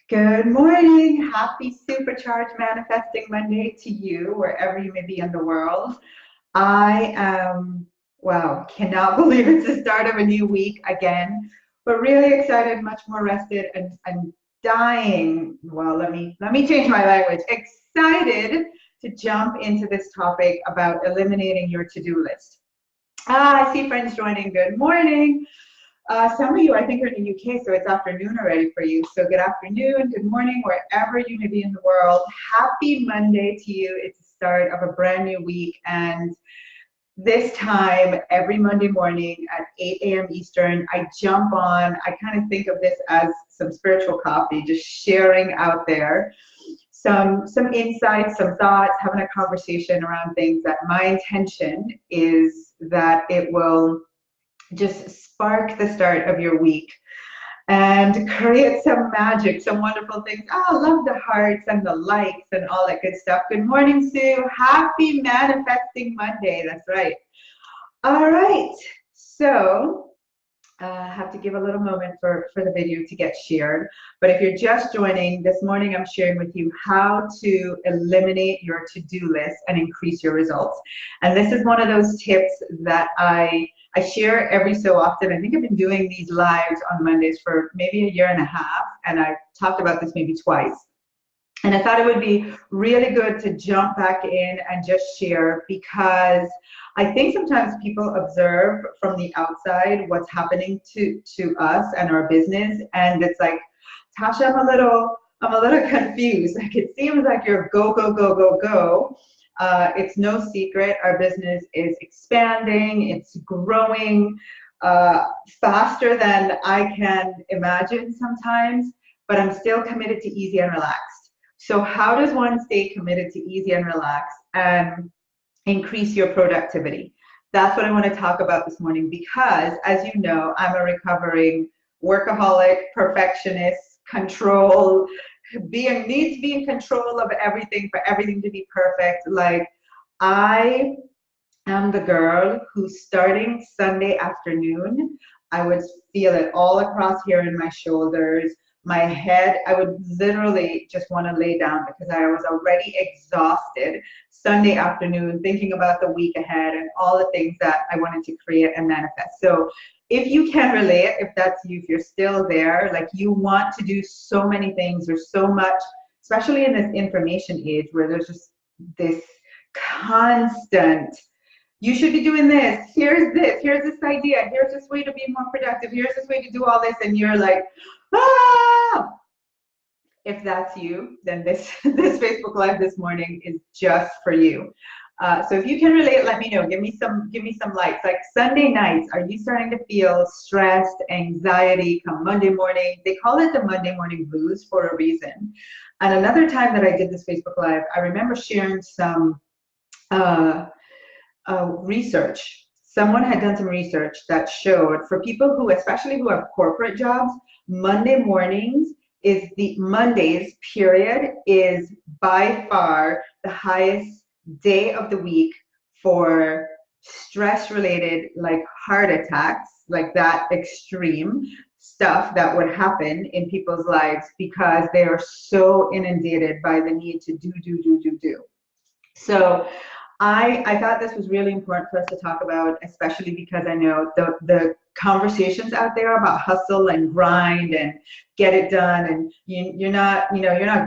Good morning. Happy Supercharged Manifesting Monday to you, wherever you may be in the world. I am, wow, cannot believe it's the start of a new week again, but really excited, much more rested, and dying. Well, let me change my language. Excited to jump into this topic about eliminating your to-do list. I see friends joining. Good morning. Some of you, I think, are in the UK, so it's afternoon already for you. So good afternoon, good morning, wherever you may be in the world. Happy Monday to you. It's the start of a brand new week. And this time, every Monday morning at 8 a.m. Eastern, I jump on. I kind of think of this as some spiritual coffee, just sharing out there some insights, some thoughts, having a conversation around things that my intention is that it will just spark the start of your week and create some magic, some wonderful things. Oh, I love the hearts and the likes and all that good stuff. Good morning, Sue. Happy Manifesting Monday. That's right. All right. So I have to give a little moment for the video to get shared. But if you're just joining, this morning I'm sharing with you how to eliminate your to-do list and increase your results. And this is one of those tips that I share every so often. I think I've been doing these lives on Mondays for maybe a year and a half, and I've talked about this maybe twice. And I thought it would be really good to jump back in and just share, because I think sometimes people observe from the outside what's happening to us and our business, and it's like, Tasha, I'm a little confused. Like, it seems like you're go, go, go, go, go. It's no secret our business is expanding, it's growing faster than I can imagine sometimes, but I'm still committed to easy and relaxed. So how does one stay committed to easy and relaxed and increase your productivity? That's what I want to talk about this morning, because as you know, I'm a recovering workaholic, perfectionist, need to be in control of everything, for everything to be perfect. Like, I am the girl who, starting Sunday afternoon, I would feel it all across here in my shoulders, my head. I would literally just want to lay down because I was already exhausted Sunday afternoon thinking about the week ahead and all the things that I wanted to create and manifest. So if you can relate, if that's you, if you're still there, like, you want to do so many things, there's so much, especially in this information age where there's just this constant, you should be doing this, here's this idea, here's this way to be more productive, here's this way to do all this, and you're like, ah! If that's you, then this Facebook Live this morning is just for you. So if you can relate, let me know. Give me some likes. Like, Sunday nights, are you starting to feel stressed, anxiety come Monday morning? They call it the Monday morning blues for a reason. And another time that I did this Facebook Live, I remember sharing some research. Someone had done some research that showed, for people who, especially who have corporate jobs, Mondays period is by far the highest day of the week for stress related, like heart attacks, like that extreme stuff that would happen in people's lives, because they are so inundated by the need to do. So I thought this was really important for us to talk about, especially because I know the conversations out there about hustle and grind and get it done, and you're not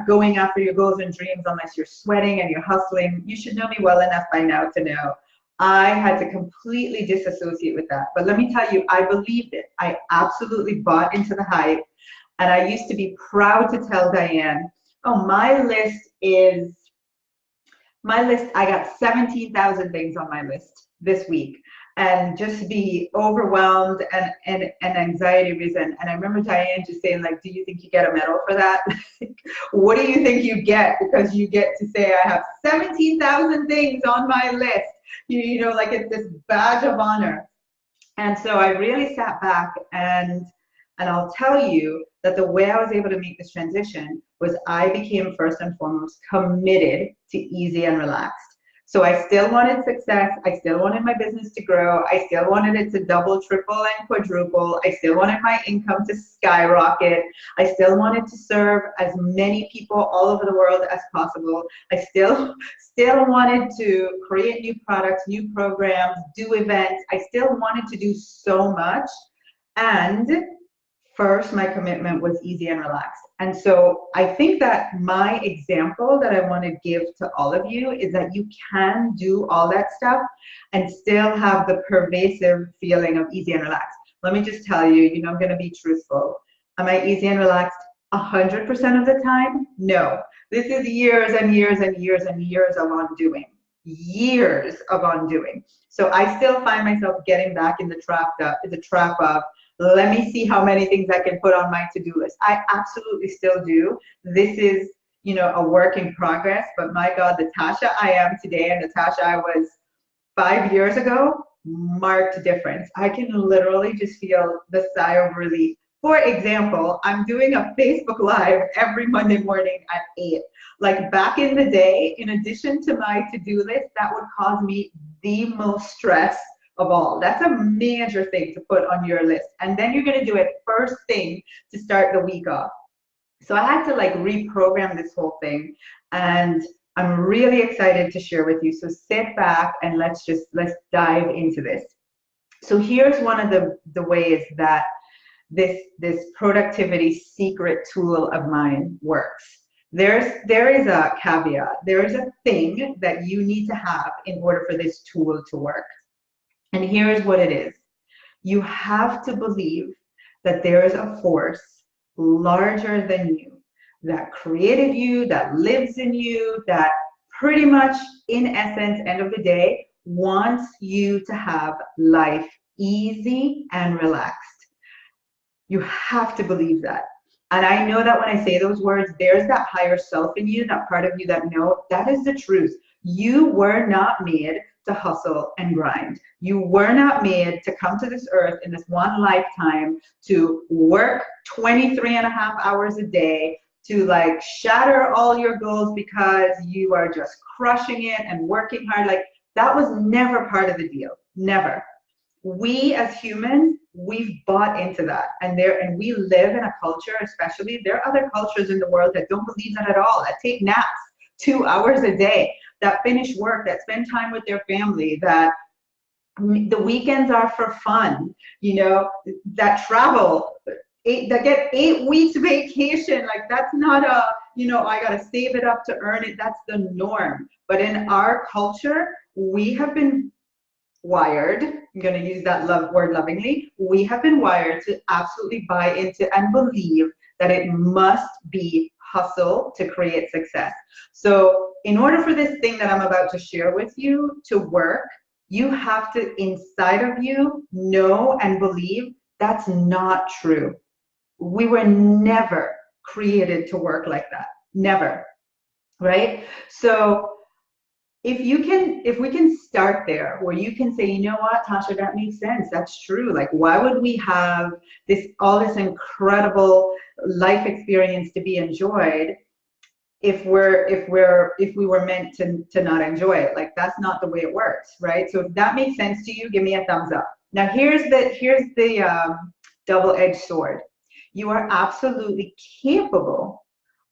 going after your goals and dreams unless you're sweating and you're hustling. You should know me well enough by now to know I had to completely disassociate with that. But let me tell you, I believed it. I absolutely bought into the hype, and I used to be proud to tell Diane, oh, I got 17,000 things on my list this week, and just be overwhelmed and anxiety ridden. And I remember Diane just saying, like, do you think you get a medal for that? What do you think you get? Because you get to say, I have 17,000 things on my list. You know, like, it's this badge of honor. And so I really sat back, and I'll tell you that the way I was able to make this transition was I became first and foremost committed to easy and relaxed. So I still wanted success. I still wanted my business to grow. I still wanted it to double, triple, and quadruple. I still wanted my income to skyrocket. I still wanted to serve as many people all over the world as possible. I still wanted to create new products, new programs, do events. I still wanted to do so much. And first, my commitment was easy and relaxed. And so I think that my example that I want to give to all of you is that you can do all that stuff and still have the pervasive feeling of easy and relaxed. Let me just tell you, I'm going to be truthful. Am I easy and relaxed 100% of the time? No. This is years and years and years and years of undoing. Years of undoing. So I still find myself getting back in the trap of, let me see how many things I can put on my to-do list. I absolutely still do. This is, a work in progress, but my God, the Tasha I am today and the Tasha I was 5 years ago, marked difference. I can literally just feel the sigh of relief. For example, I'm doing a Facebook Live every Monday morning at 8. Like back in the day, in addition to my to-do list, that would cause me the most stress of all. That's a major thing to put on your list. And then you're going to do it first thing to start the week off. So I had to reprogram this whole thing, and I'm really excited to share with you. So sit back and let's dive into this. So here's one of the ways that this productivity secret tool of mine works. There is a caveat. There is a thing that you need to have in order for this tool to work. And here's what it is. You have to believe that there is a force larger than you that created you, that lives in you, that pretty much, in essence, end of the day, wants you to have life easy and relaxed. You have to believe that. And I know that when I say those words, there's that higher self in you, that part of you that knows that is the truth. You were not made to hustle and grind. You were not made to come to this earth in this one lifetime to work 23 and a half hours a day, to shatter all your goals because you are just crushing it and working hard. That was never part of the deal. Never. We as humans, we've bought into that, and we live in a culture, especially there are other cultures in the world that don't believe that at all, that take naps 2 hours a day, that finish work, that spend time with their family, that the weekends are for fun, that travel, that get 8 weeks vacation. That's not I gotta save it up to earn it. That's the norm. But in our culture, we have been wired, I'm going to use that word lovingly, we have been wired to absolutely buy into and believe that it must be hustle to create success. So in order for this thing that I'm about to share with you to work, you have to, inside of you, know and believe that's not true. We were never created to work like that. Never. Right? So if we can start there, where you can say, you know what, Tasha, that makes sense. That's true. Why would we have all this incredible life experience to be enjoyed if we were meant to not enjoy it? That's not the way it works, right? So if that makes sense to you, give me a thumbs up. Now here's the double-edged sword. You are absolutely capable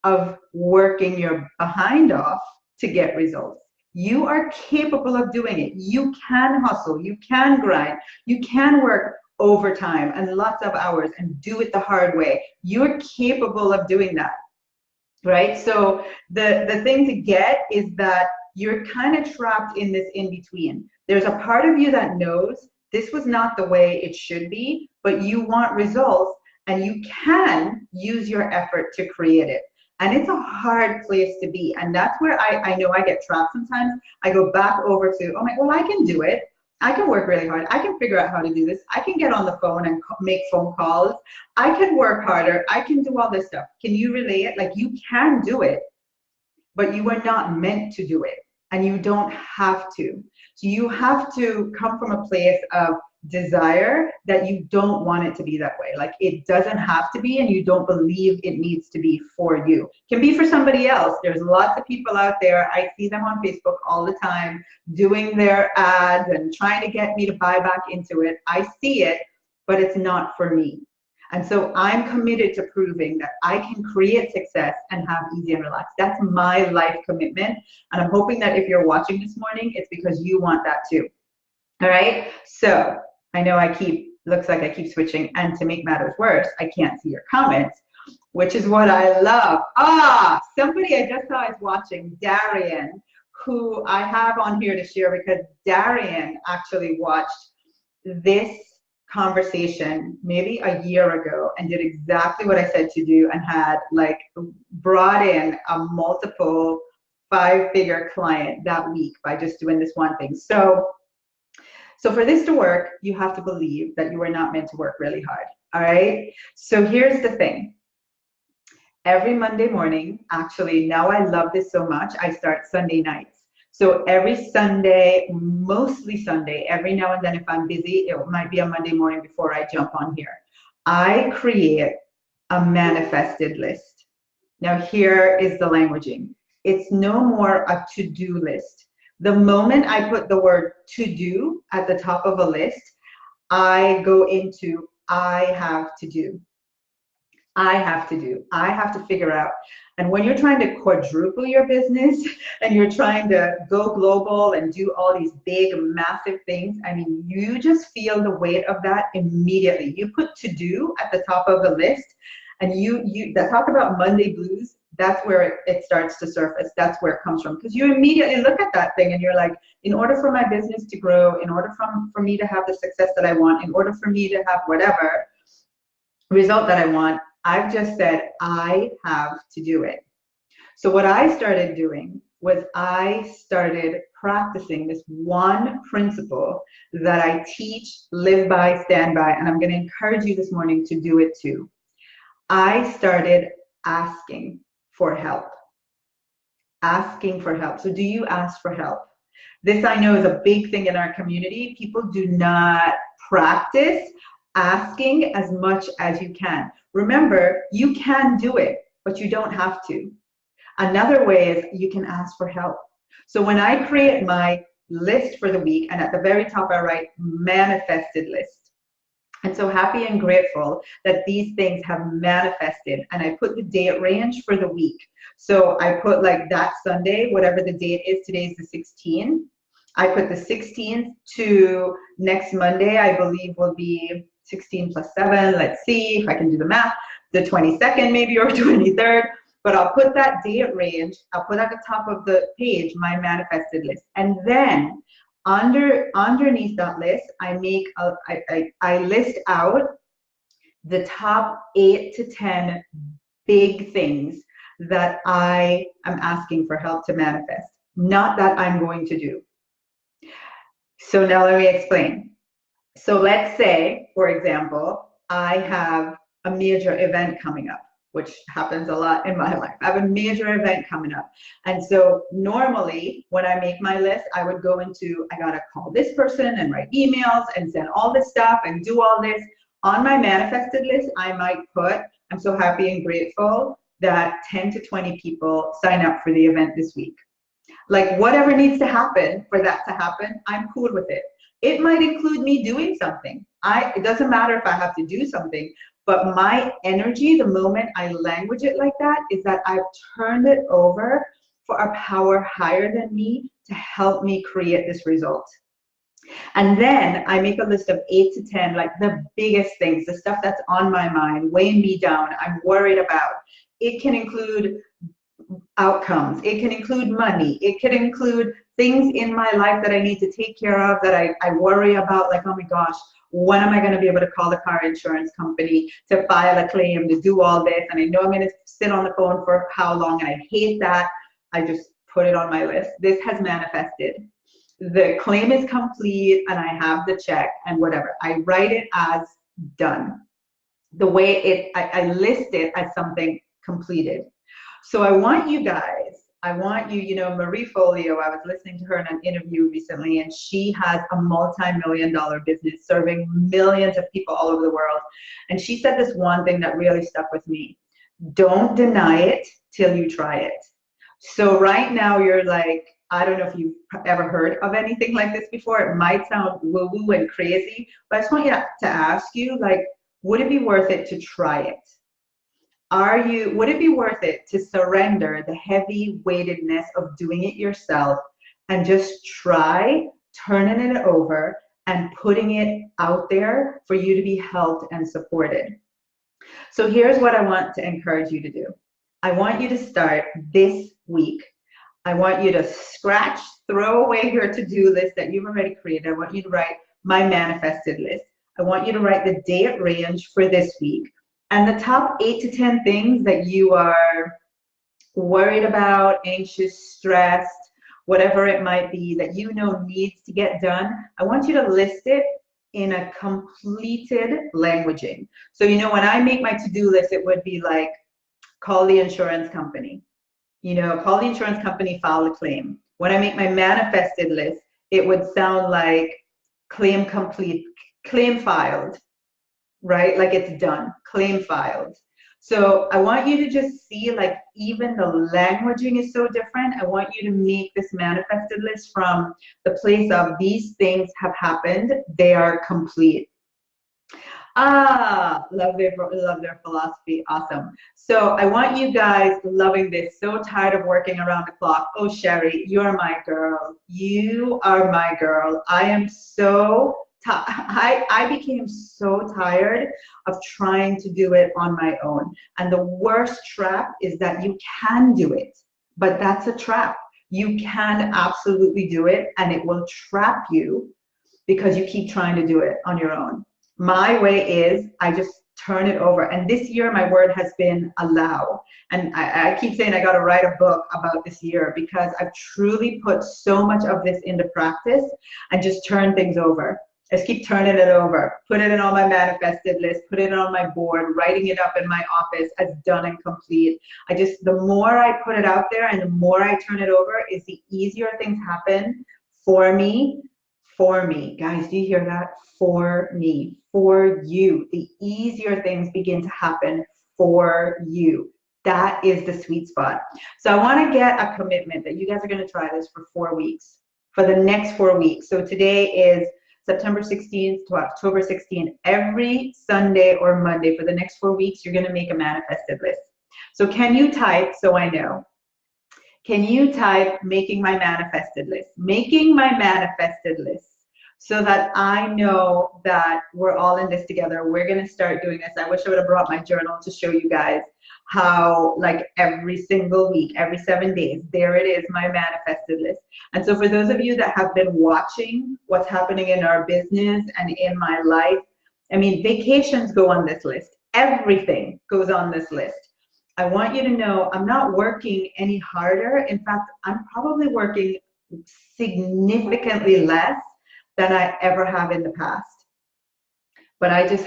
of working your behind off to get results. You are capable of doing it. You can hustle, you can grind, you can work overtime and lots of hours and do it the hard way. You're capable of doing that, right? So the thing to get is that you're kind of trapped in this in-between. There's a part of you that knows this was not the way it should be, but you want results and you can use your effort to create it. And it's a hard place to be. And that's where I know I get trapped sometimes. I go back over to, well, I can do it. I can work really hard. I can figure out how to do this. I can get on the phone and make phone calls. I can work harder. I can do all this stuff. Can you relay it? You can do it, but you are not meant to do it. And you don't have to. So you have to come from a place of desire that you don't want it to be that way. Like it doesn't have to be, and you don't believe it needs to be for you. It can be for somebody else. There's lots of people out there. I see them on Facebook all the time doing their ads and trying to get me to buy back into it. I see it, but it's not for me. And so I'm committed to proving that I can create success and have easy and relaxed. That's my life commitment. And I'm hoping that if you're watching this morning, it's because you want that too. All right. So I know looks like I keep switching. And to make matters worse, I can't see your comments, which is what I love. Somebody I just saw is watching, Darian, who I have on here to share because Darian actually watched this conversation maybe a year ago and did exactly what I said to do and had like brought in a multiple 5-figure client that week by just doing this one thing. So for this to work, you have to believe that you are not meant to work really hard. All right. So here's the thing. Every Monday morning, actually, now I love this so much, I start Sunday nights. So every Sunday, mostly Sunday, every now and then if I'm busy, it might be a Monday morning before I jump on here. I create a manifested list. Now here is the languaging. It's no more a to-do list. The moment I put the word to-do at the top of a list, I go into I have to do. I have to do. I have to figure out. And when you're trying to quadruple your business and you're trying to go global and do all these big, massive things, I mean, you just feel the weight of that immediately. You put to do at the top of the list and you talk about Monday blues, that's where it starts to surface. That's where it comes from. Because you immediately look at that thing and you're like, in order for my business to grow, in order for me to have the success that I want, in order for me to have whatever result that I want, I've just said, I have to do it. So what I started doing was I started practicing this one principle that I teach, live by, stand by, and I'm going to encourage you this morning to do it too. I started asking for help. Asking for help. So do you ask for help? This I know is a big thing in our community. People do not practice asking as much as you can. Remember, you can do it, but you don't have to. Another way is you can ask for help. So when I create my list for the week, and at the very top I write manifested list. I'm so happy and grateful that these things have manifested, and I put the date range for the week. So I put like that Sunday, whatever the date is, today's the 16th. I put the 16th to next Monday, I believe will be 16 plus 7. Let's see if I can do the math. The 22nd maybe, or 23rd. But I'll put that date range, I'll put at the top of the page my manifested list. And then underneath that list, I list out the top 8 to 10 big things that I am asking for help to manifest, not that I'm going to do. So now let me explain. So let's say, for example, I have a major event coming up, which happens a lot in my life. I have a major event coming up. And so normally when I make my list, I would go into, I gotta call this person and write emails and send all this stuff and do all this. On my manifested list, I might put, I'm so happy and grateful that 10 to 20 people sign up for the event this week. Like whatever needs to happen for that to happen, I'm cool with it. It might include me doing something. It doesn't matter if I have to do something, but my energy, the moment I language it like that, is that I've turned it over for a power higher than me to help me create this result. And then I make a list of 8 to 10, like the biggest things, the stuff that's on my mind, weighing me down, I'm worried about. It can include outcomes. It can include money. It can include things in my life that I need to take care of, that I worry about, like, oh my gosh, when am I going to be able to call the car insurance company to file a claim, to do all this? And I know I'm going to sit on the phone for how long, and I hate that. I just put it on my list. This has manifested. The claim is complete and I have the check and whatever. I write it as done. The way I list it as something completed. So I want you guys I want you, you know, Marie Folio, I was listening to her in an interview recently, and she has a multi-million-dollar business serving millions of people all over the world. And she said this one thing that really stuck with me. Don't deny it till you try it. So right now you're like, I don't know if you've ever heard of anything like this before. It might sound woo-woo and crazy, but I just want you to ask you, like, would it be worth it to try it? Would it be worth it to surrender the heavy weightedness of doing it yourself and just try turning it over and putting it out there for you to be helped and supported? So here's what I want to encourage you to do. I want you to start this week. I want you to scratch, throw away your to-do list that you've already created. I want you to write my manifested list. I want you to write the date range for this week and the top 8 to 10 things that you are worried about, anxious, stressed, whatever it might be that you know needs to get done. I want you to list it in a completed languaging. So, you know, when I make my to-do list, it would be like, call the insurance company. You know, call the insurance company, file a claim. When I make my manifested list, it would sound like claim complete, claim filed, right? Like it's done, claim filed. So I want you to just see, like, even the languaging is so different. I want you to make this manifested list from the place of these things have happened, they are complete. Ah, love their philosophy. Awesome. So I want you guys loving this. So tired of working around the clock. Oh, Sherry, you're my girl. You are my girl. I am so I became so tired of trying to do it on my own. And the worst trap is that you can do it, but that's a trap. You can absolutely do it, and it will trap you because you keep trying to do it on your own. My way is I just turn it over. And this year, my word has been allow. And I keep saying I got to write a book about this year because I've truly put so much of this into practice and just turn things over. I just keep turning it over, put it in on my manifested list, put it on my board, writing it up in my office as done and complete. The more I put it out there and the more I turn it over, is the easier things happen for me. For me, guys, do you hear that? For me, for you. The easier things begin to happen for you. That is the sweet spot. So I want to get a commitment that you guys are going to try this for 4 weeks, for the next 4 weeks. So today is September 16th to October 16th. Every Sunday or Monday for the next 4 weeks, you're going to make a manifested list. So can you type, so I know? Can you type making my manifested list? Making my manifested list, so that I know that we're all in this together. We're going to start doing this. I wish I would have brought my journal to show you guys how, like, every single week, every 7 days, there it is, my manifested list. And so for those of you that have been watching what's happening in our business and in my life, I mean, vacations go on this list. Everything goes on this list. I want you to know I'm not working any harder. In fact, I'm probably working significantly less than I ever have in the past. But I just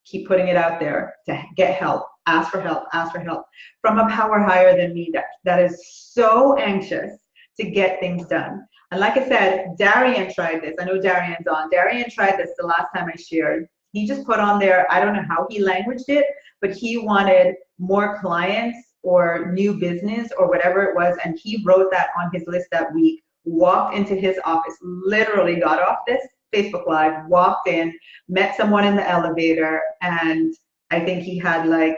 keep putting it out there to get help, ask for help from a power higher than me that is so anxious to get things done. And like I said, Darian tried this. I know Darian's on. Darian tried this the last time I shared. He just put on there, I don't know how he languaged it, but he wanted more clients or new business or whatever it was. And he wrote that on his list that week, walked into his office, literally got off this Facebook Live, walked in, met someone in the elevator, and I think he had like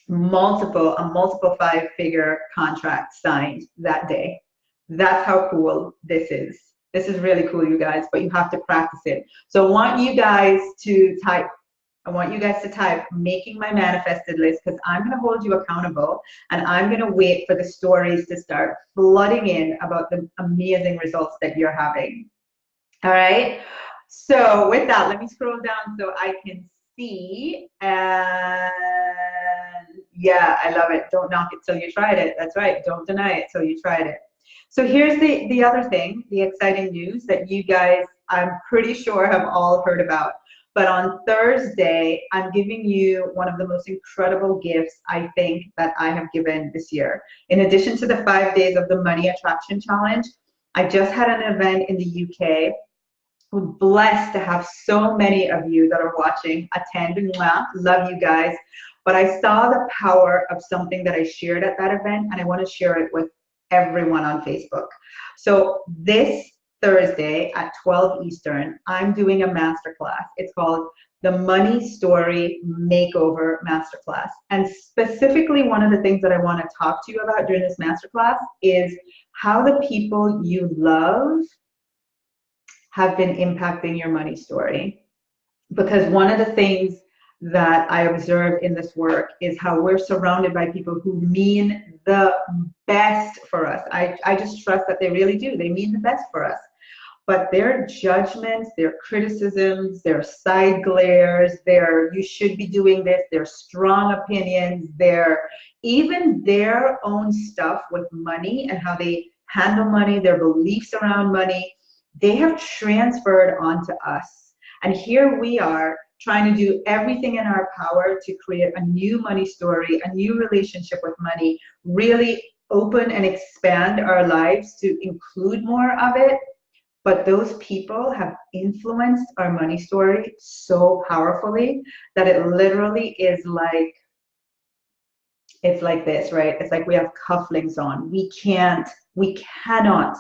a multiple 5-figure contract signed that day. That's how cool this is. This is really cool, you guys, but you have to practice it. So I want you guys to type making my manifested list, because I'm going to hold you accountable, and I'm going to wait for the stories to start flooding in about the amazing results that you're having. All right. So with that, let me scroll down so I can see. And yeah, I love it. Don't knock it till you tried it. That's right. Don't deny it till you tried it. So here's the other thing, the exciting news that you guys, I'm pretty sure, have all heard about. But on Thursday, I'm giving you one of the most incredible gifts I think that I have given this year. In addition to the 5 days of the Money Attraction Challenge, I just had an event in the UK. We're blessed to have so many of you that are watching attend. Mwah, love you guys. But I saw the power of something that I shared at that event, and I want to share it with everyone on Facebook. So this Thursday at 12 Eastern, I'm doing a masterclass. It's called the Money Story Makeover Masterclass. And specifically, one of the things that I want to talk to you about during this masterclass is how the people you love have been impacting your money story. Because one of the things that I observe in this work is how we're surrounded by people who mean the best for us. I just trust that they really do. They mean the best for us. But their judgments, their criticisms, their side glares, their you should be doing this, their strong opinions, even their own stuff with money and how they handle money, their beliefs around money, they have transferred onto us. And here we are trying to do everything in our power to create a new money story, a new relationship with money, really open and expand our lives to include more of it. But those people have influenced our money story so powerfully that it literally is like, it's like this, right? It's like we have cufflinks on. We cannot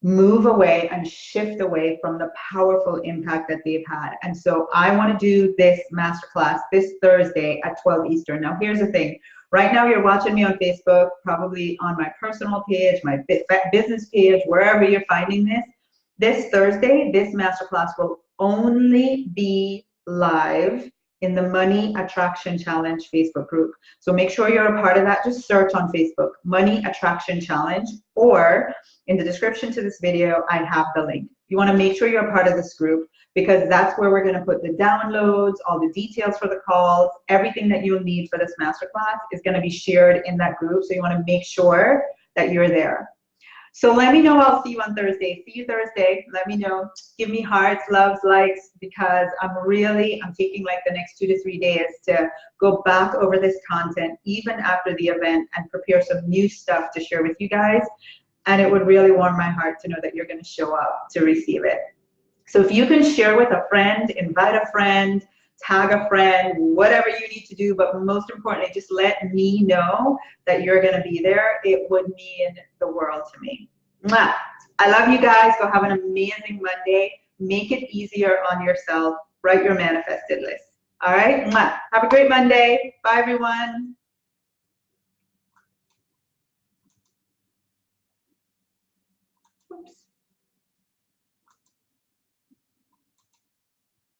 move away and shift away from the powerful impact that they've had. And so I want to do this masterclass this Thursday at 12 Eastern. Now, here's the thing. Right now, you're watching me on Facebook, probably on my personal page, my business page, wherever you're finding this. This Thursday, this masterclass will only be live in the Money Attraction Challenge Facebook group. So make sure you're a part of that. Just search on Facebook, Money Attraction Challenge, or in the description to this video, I have the link. You want to make sure you're a part of this group because that's where we're going to put the downloads, all the details for the calls, everything that you'll need for this masterclass is going to be shared in that group. So you want to make sure that you're there. So let me know. I'll see you on Thursday. See you Thursday. Let me know. Give me hearts, loves, likes, because I'm taking like the next 2 to 3 days to go back over this content, even after the event, and prepare some new stuff to share with you guys. And it would really warm my heart to know that you're going to show up to receive it. So if you can share with a friend, invite a friend, tag a friend, whatever you need to do, but most importantly, just let me know that you're going to be there. It would mean the world to me. Mwah. I love you guys. Go have an amazing Monday. Make it easier on yourself. Write your manifested list. All right? Mwah. Have a great Monday. Bye, everyone.